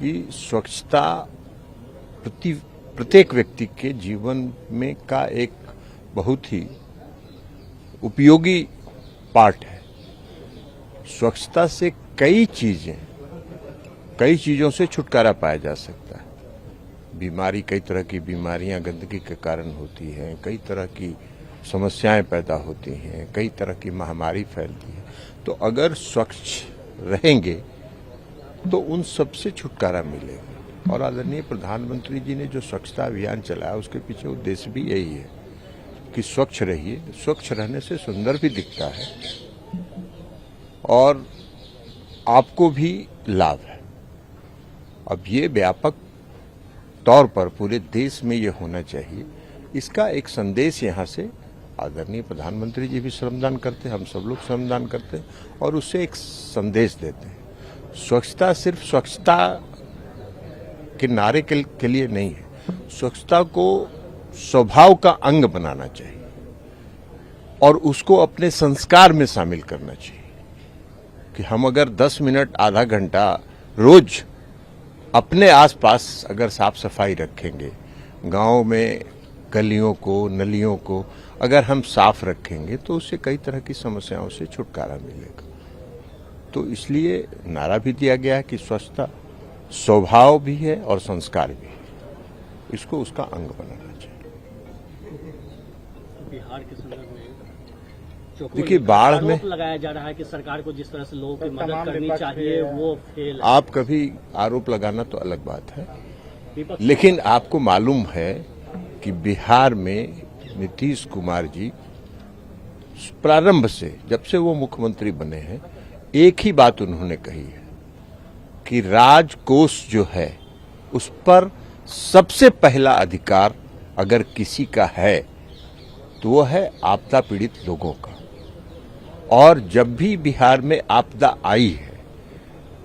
कि स्वच्छता प्रत्येक व्यक्ति के जीवन में का एक बहुत ही उपयोगी पार्ट है। स्वच्छता से कई चीजों से छुटकारा पाया जा सकता है। कई तरह की बीमारियां गंदगी के कारण होती हैं, कई तरह की समस्याएं पैदा होती हैं, कई तरह की महामारी फैलती है। तो अगर स्वच्छ रहेंगे तो उन सब से छुटकारा मिलेगा। और आदरणीय प्रधानमंत्री जी ने जो स्वच्छता अभियान चलाया उसके पीछे उद्देश्य भी यही है कि स्वच्छ रहिए। स्वच्छ रहने से सुंदर भी दिखता है और आपको भी लाभ है। अब ये व्यापक तौर पर पूरे देश में ये होना चाहिए। इसका एक संदेश यहाँ से आदरणीय प्रधानमंत्री जी भी श्रमदान करते हैं, हम सब लोग श्रमदान करते हैं और उससे एक संदेश देते हैं। स्वच्छता सिर्फ स्वच्छता के नारे के लिए नहीं है, स्वच्छता को स्वभाव का अंग बनाना चाहिए और उसको अपने संस्कार में शामिल करना चाहिए कि हम अगर 10 मिनट आधा घंटा रोज अपने आसपास अगर साफ सफाई रखेंगे, गांव में गलियों को नलियों को अगर हम साफ रखेंगे तो उससे कई तरह की समस्याओं से छुटकारा मिलेगा। तो इसलिए नारा भी दिया गया है कि स्वच्छता स्वभाव भी है और संस्कार भी है, इसको उसका अंग बनाना चाहिए। बिहार के संदर्भ में देखिए, बाढ़ में लगाया जा रहा है कि सरकार को जिस तरह से लोगों की मदद करनी चाहिए वो फेल है। आप कभी आरोप लगाना तो अलग बात है, लेकिन आपको मालूम है कि बिहार में नीतीश कुमार जी प्रारंभ से जब से वो मुख्यमंत्री बने हैं एक ही बात उन्होंने कही है कि राजकोष जो है उस पर सबसे पहला अधिकार अगर किसी का है तो वो है आपदा पीड़ित लोगों का। और जब भी बिहार में आपदा आई है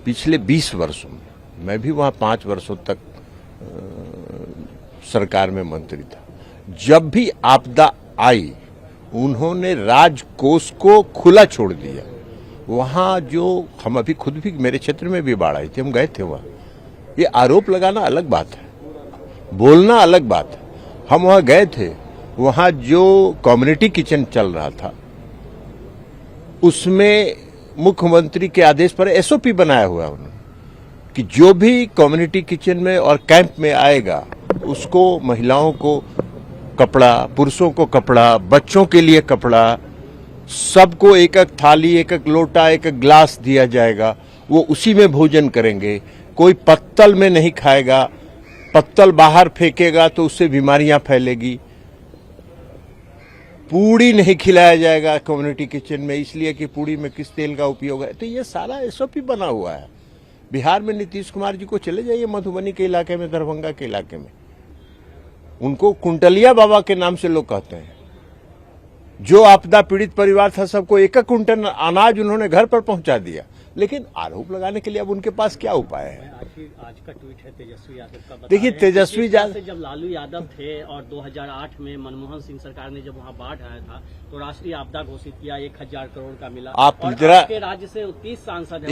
पिछले 20 वर्षों में, मैं भी वहां 5 वर्षों तक सरकार में मंत्री था, जब भी आपदा आई उन्होंने राजकोष को खुला छोड़ दिया। वहां जो हम अभी खुद भी मेरे क्षेत्र में भी बाढ़ आई थी, हम गए थे वहां। ये आरोप लगाना अलग बात है, बोलना अलग बात है। हम वहां गए थे, वहां जो कम्युनिटी किचन चल रहा था उसमें मुख्यमंत्री के आदेश पर एसओपी बनाया हुआ है उन्होंने कि जो भी कम्युनिटी किचन में और कैंप में आएगा उसको महिलाओं को कपड़ा, पुरुषों को कपड़ा, बच्चों के लिए कपड़ा, सबको एक एक थाली, एक एक लोटा, एक एक ग्लास दिया जाएगा। वो उसी में भोजन करेंगे। कोई पत्तल में नहीं खाएगा, पत्तल बाहर फेंकेगा तो उससे बीमारियां फैलेगी। पूड़ी नहीं खिलाया जाएगा कम्युनिटी किचन में, इसलिए कि पूड़ी में किस तेल का उपयोग है। तो ये सारा एसओपी बना हुआ है। बिहार में नीतीश कुमार जी को चले जाइए मधुबनी के इलाके में, दरभंगा के इलाके में, उनको कुंटलिया बाबा के नाम से लोग कहते हैं। जो आपदा पीड़ित परिवार था सबको एक एक कुंटल अनाज उन्होंने घर पर पहुंचा दिया। लेकिन आरोप लगाने के लिए अब उनके पास क्या उपाय है? आज का ट्वीट है तेजस्वी यादव का। देखिए, तेजस्वी यादव जब लालू यादव थे और 2008 में मनमोहन सिंह सरकार ने जब वहां बाढ़ आया था तो राष्ट्रीय आपदा घोषित किया, 1000 करोड़ का मिला। आप और जरा आपके राज्य से 30 सांसद हैं।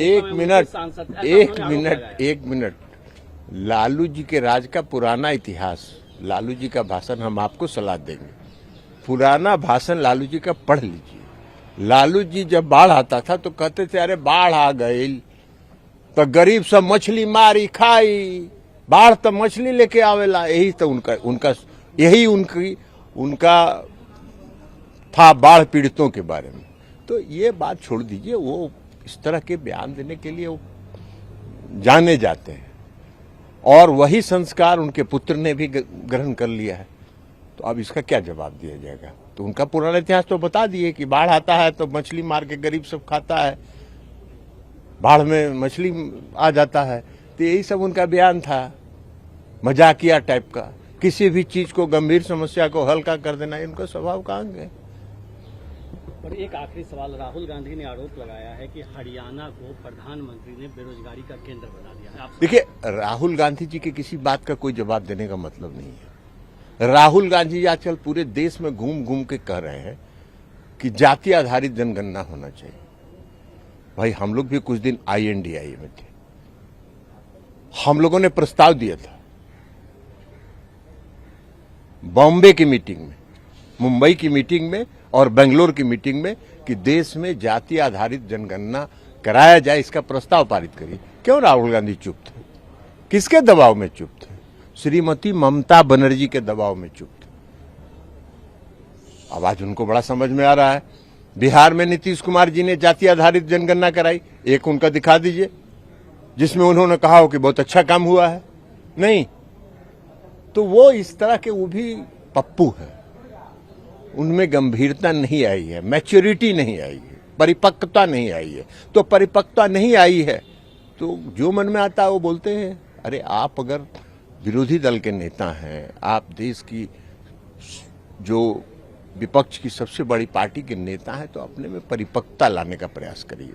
एक मिनट लालू जी के राज का पुराना इतिहास, लालू जी का भाषण हम आपको सलाह देंगे। पुराना भाषण लालू जी का पढ़ लीजिए। लालू जी जब बाढ़ आता था तो कहते थे अरे बाढ़ आ गई तो गरीब सब मछली मारी खाई, बाढ़ तो मछली लेके आवेला। यही तो उनका था बाढ़ पीड़ितों के बारे में। तो ये बात छोड़ दीजिए, वो इस तरह के बयान देने के लिए वो जाने जाते हैं और वही संस्कार उनके पुत्र ने भी ग्रहण कर लिया है। तो अब इसका क्या जवाब दिया जाएगा? तो उनका पुराना इतिहास तो बता दिए कि बाढ़ आता है तो मछली मार के गरीब सब खाता है, बाढ़ में मछली आ जाता है। तो यही सब उनका बयान था, मजाकिया टाइप का। किसी भी चीज को, गंभीर समस्या को हल्का कर देना इनका स्वभाव का अंग है। और एक आखिरी सवाल, राहुल गांधी ने आरोप लगाया है कि हरियाणा को प्रधानमंत्री ने बेरोजगारी का केंद्र बना दिया है। देखिए, राहुल गांधी जी के किसी बात का कोई जवाब देने का मतलब नहीं है। राहुल गांधी जी आजकल पूरे देश में घूम घूम के कह रहे हैं कि जाति आधारित जनगणना होना चाहिए। भाई, हम लोग भी कुछ दिन INDI में थे, हम लोगों ने प्रस्ताव दिया था बॉम्बे की मीटिंग में, मुंबई की मीटिंग में और बेंगलोर की मीटिंग में कि देश में जाति आधारित जनगणना कराया जाए, इसका प्रस्ताव पारित करिए। क्यों राहुल गांधी चुप थे? किसके दबाव में चुप थे? श्रीमती ममता बनर्जी के दबाव में चुप थे। अब आज उनको बड़ा समझ में आ रहा है। बिहार में नीतीश कुमार जी ने जाति आधारित जनगणना कराई, एक उनका दिखा दीजिए जिसमें उन्होंने कहा हो कि बहुत अच्छा काम हुआ है। नहीं, तो वो इस तरह के वो भी पप्पू है, उनमें गंभीरता नहीं आई है, मैच्योरिटी नहीं आई है, परिपक्वता नहीं आई है। तो परिपक्वता नहीं आई है तो जो मन में आता है वो बोलते हैं। अरे आप अगर विरोधी दल के नेता हैं, आप देश की जो विपक्ष की सबसे बड़ी पार्टी के नेता हैं, तो अपने में परिपक्वता लाने का प्रयास करिए।